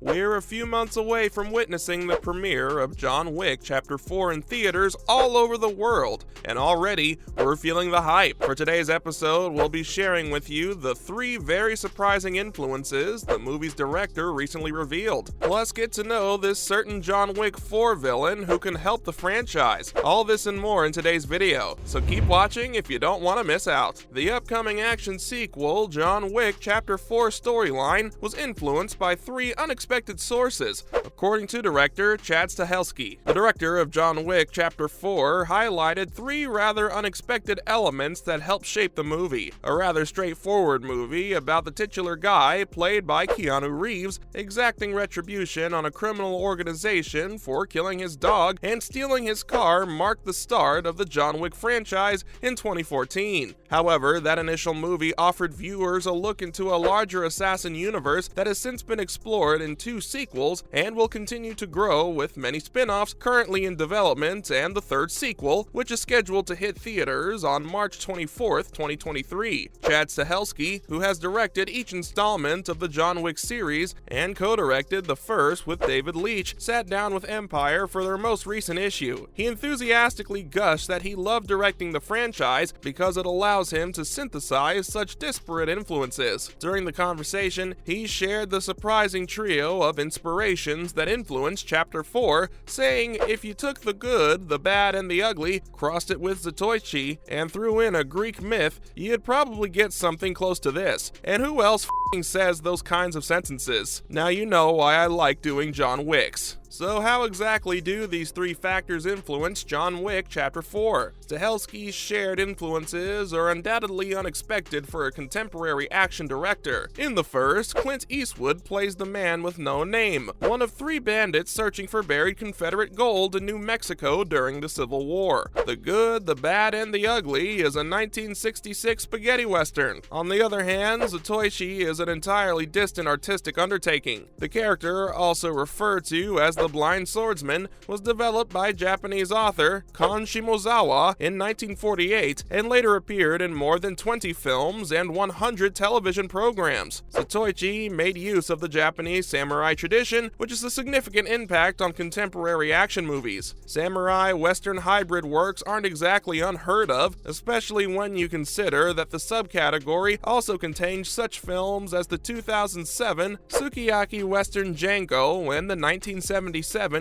We're a few months away from witnessing the premiere of John Wick Chapter 4 in theaters all over the world, and already we're feeling the hype. For today's episode, we'll be sharing with you the 3 very surprising influences the movie's director recently revealed. Plus, get to know this certain John Wick 4 villain who can help the franchise. All this and more in today's video, so keep watching if you don't want to miss out. The upcoming action sequel, John Wick Chapter 4 storyline, was influenced by 3 unexpected sources, according to director Chad Stahelski. The director of John Wick Chapter 4 highlighted 3 rather unexpected elements that helped shape the movie. A rather straightforward movie about the titular guy, played by Keanu Reeves, exacting retribution on a criminal organization for killing his dog and stealing his car, marked the start of the John Wick franchise in 2014. However, that initial movie offered viewers a look into a larger assassin universe that has since been explored in 2 sequels and will continue to grow, with many spin-offs currently in development and the 3rd sequel, which is scheduled to hit theaters on March 24th, 2023. Chad Stahelski, who has directed each installment of the John Wick series and co-directed the first with David Leitch, sat down with Empire for their most recent issue. He enthusiastically gushed that he loved directing the franchise because it allows him to synthesize such disparate influences. During the conversation, he shared the surprising trio of inspirations that influenced Chapter 4, saying if you took the good, the bad, and the ugly, crossed it with Zatoichi, and threw in a Greek myth, you'd probably get something close to this. And who else says those kinds of sentences? Now you know why I like doing John Wicks. So how exactly do these 3 factors influence John Wick Chapter 4? Stahelski's shared influences are undoubtedly unexpected for a contemporary action director. In the first, Clint Eastwood plays the man with no name, one of 3 bandits searching for buried Confederate gold in New Mexico during the Civil War. The Good, the Bad, and the Ugly is a 1966 spaghetti western. On the other hand, Zatoichi is an entirely distant artistic undertaking. The character, also referred to as the Blind Swordsman, was developed by Japanese author Kon Shimozawa in 1948 and later appeared in more than 20 films and 100 television programs. Zatoichi made use of the Japanese samurai tradition, which is a significant impact on contemporary action movies. Samurai Western hybrid works aren't exactly unheard of, especially when you consider that the subcategory also contains such films as the 2007 Sukiyaki Western Django and the 1977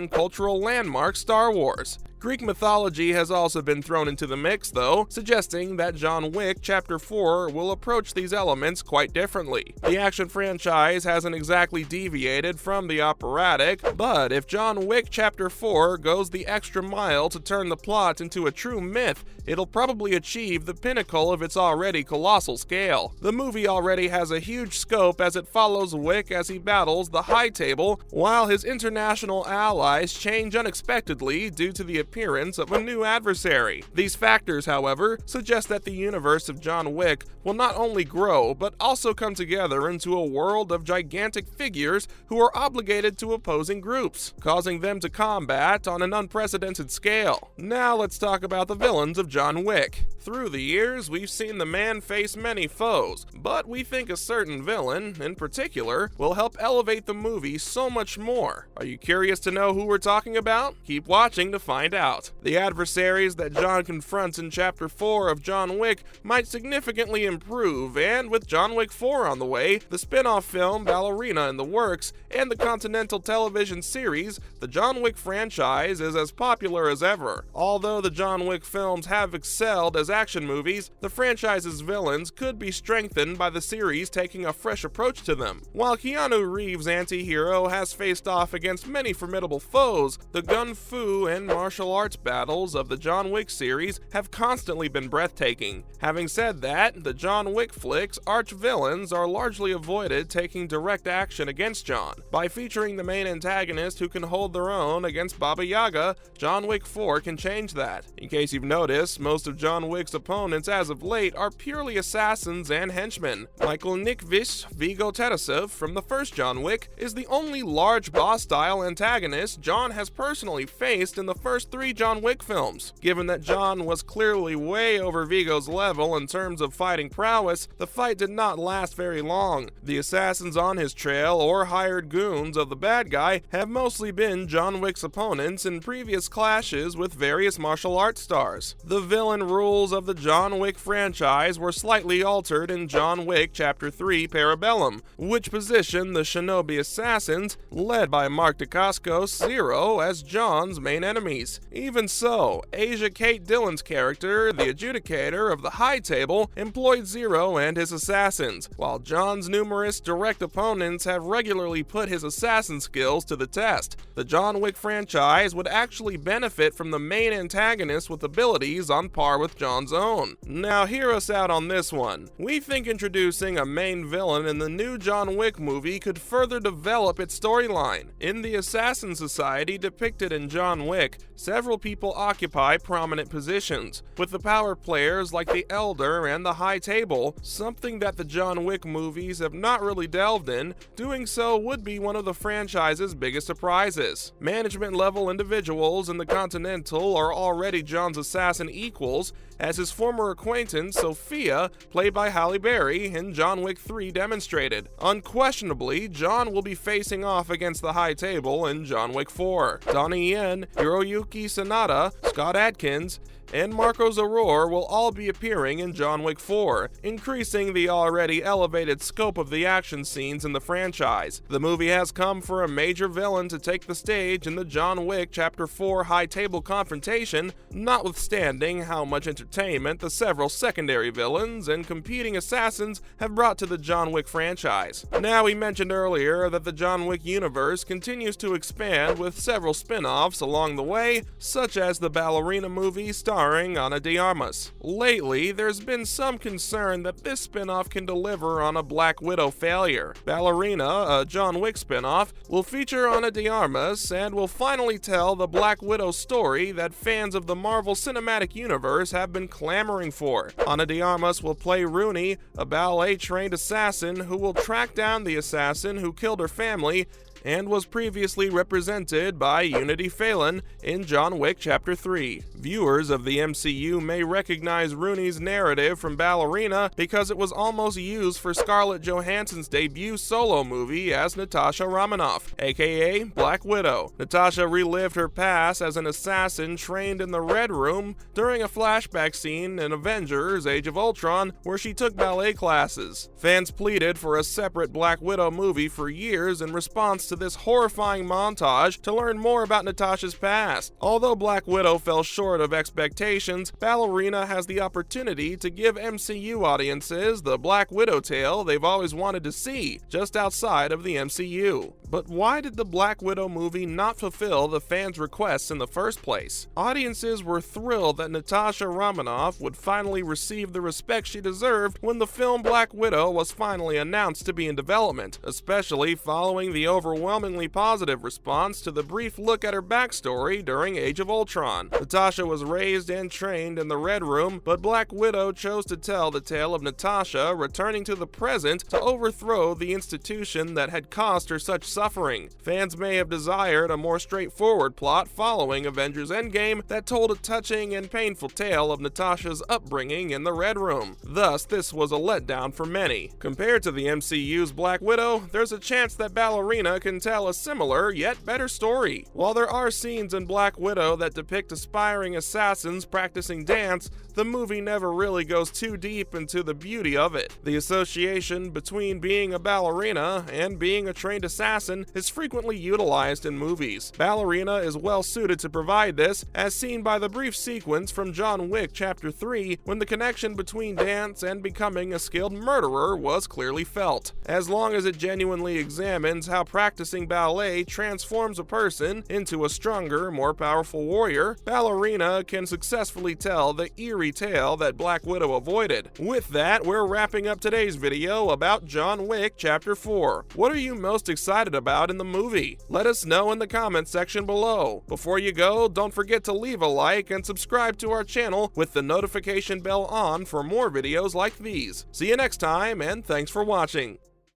cultural landmark Star Wars. Greek mythology has also been thrown into the mix, though, suggesting that John Wick Chapter 4 will approach these elements quite differently. The action franchise hasn't exactly deviated from the operatic, but if John Wick Chapter 4 goes the extra mile to turn the plot into a true myth, it'll probably achieve the pinnacle of its already colossal scale. The movie already has a huge scope as it follows Wick as he battles the High Table, while his international allies change unexpectedly due to the appearance of a new adversary. These factors, however, suggest that the universe of John Wick will not only grow, but also come together into a world of gigantic figures who are obligated to opposing groups, causing them to combat on an unprecedented scale. Now let's talk about the villains of John Wick. Through the years, we've seen the man face many foes, but we think a certain villain, in particular, will help elevate the movie so much more. Are you curious to know who we're talking about? Keep watching to find out. The adversaries that John confronts in Chapter 4 of John Wick might significantly improve, and with John Wick 4 on the way, the spin-off film Ballerina in the works, and the Continental television series, the John Wick franchise is as popular as ever. Although the John Wick films have excelled as action movies, the franchise's villains could be strengthened by the series taking a fresh approach to them. While Keanu Reeves' anti-hero has faced off against many formidable foes, the gun fu and martial arts battles of the John Wick series have constantly been breathtaking. Having said that, the John Wick flicks' arch-villains are largely avoided taking direct action against John. By featuring the main antagonist who can hold their own against Baba Yaga, John Wick 4 can change that. In case you've noticed, most of John Wick's opponents as of late are purely assassins and henchmen. Michael Nickvish Viggo Tarasev from the first John Wick is the only large boss-style antagonist John has personally faced in the first 3 John Wick films. Given that John was clearly way over Viggo's level in terms of fighting prowess, the fight did not last very long. The assassins on his trail, or hired goons of the bad guy, have mostly been John Wick's opponents in previous clashes with various martial arts stars. The villain rules of the John Wick franchise were slightly altered in John Wick Chapter 3 Parabellum, which positioned the Shinobi assassins, led by Mark Dacascos, Zero, as John's main enemies. Even so, Asia Kate Dillon's character, the Adjudicator of the High Table, employed Zero and his assassins, while John's numerous direct opponents have regularly put his assassin skills to the test. The John Wick franchise would actually benefit from the main antagonist with abilities on par with John's own. Now hear us out on this one. We think introducing a main villain in the new John Wick movie could further develop its storyline. In the assassin society depicted in John Wick, several people occupy prominent positions, with the power players like the Elder and the High Table, something that the John Wick movies have not really delved in. Doing so would be one of the franchise's biggest surprises. Management level individuals in the Continental are already John's assassin equals, as his former acquaintance Sophia, played by Halle Berry, in John Wick 3 demonstrated. Unquestionably, John will be facing off against the High Table in John Wick 4. Donny Yen, Hiroyuki Sanada, Scott Adkins, and Marco Zaror will all be appearing in John Wick 4, increasing the already elevated scope of the action scenes in the franchise. The movie has come for a major villain to take the stage in the John Wick Chapter 4 High Table confrontation, notwithstanding how much entertainment the several secondary villains and competing assassins have brought to the John Wick franchise. Now, we mentioned earlier that the John Wick universe continues to expand with several spin-offs along the way, such as the Ballerina movie starring Ana de Armas. Lately, there's been some concern that this spin-off can deliver on a Black Widow failure. Ballerina, a John Wick spin-off, will feature Ana de Armas and will finally tell the Black Widow story that fans of the Marvel Cinematic Universe have been clamoring for. Ana de Armas will play Rooney, a ballet-trained assassin who will track down the assassin who killed her family and was previously represented by Unity Phelan in John Wick Chapter 3. Viewers of the MCU may recognize Rooney's narrative from Ballerina because it was almost used for Scarlett Johansson's debut solo movie as Natasha Romanoff, aka Black Widow. Natasha relived her past as an assassin trained in the Red Room during a flashback scene in Avengers Age of Ultron where she took ballet classes. Fans pleaded for a separate Black Widow movie for years in response to this horrifying montage to learn more about Natasha's past. Although Black Widow fell short of expectations, Ballerina has the opportunity to give MCU audiences the Black Widow tale they've always wanted to see, just outside of the MCU. But why did the Black Widow movie not fulfill the fans' requests in the first place? Audiences were thrilled that Natasha Romanoff would finally receive the respect she deserved when the film Black Widow was finally announced to be in development, especially following the overwhelmingly positive response to the brief look at her backstory during Age of Ultron. Natasha was raised and trained in the Red Room, but Black Widow chose to tell the tale of Natasha returning to the present to overthrow the institution that had caused her such suffering. Fans may have desired a more straightforward plot following Avengers Endgame that told a touching and painful tale of Natasha's upbringing in the Red Room. Thus, this was a letdown for many. Compared to the MCU's Black Widow, there's a chance that Ballerina can tell a similar yet better story. While there are scenes in Black Widow that depict aspiring assassins practicing dance, the movie never really goes too deep into the beauty of it. The association between being a ballerina and being a trained assassin is frequently utilized in movies. Ballerina is well suited to provide this, as seen by the brief sequence from John Wick Chapter 3 when the connection between dance and becoming a skilled murderer was clearly felt. As long as it genuinely examines how practicing ballet transforms a person into a stronger, more powerful warrior, Ballerina can successfully tell the eerie tale that Black Widow avoided. With that, we're wrapping up today's video about John Wick Chapter 4. What are you most excited about in the movie? Let us know in the comments section below. Before you go, don't forget to leave a like and subscribe to our channel with the notification bell on for more videos like these. See you next time, and thanks for watching.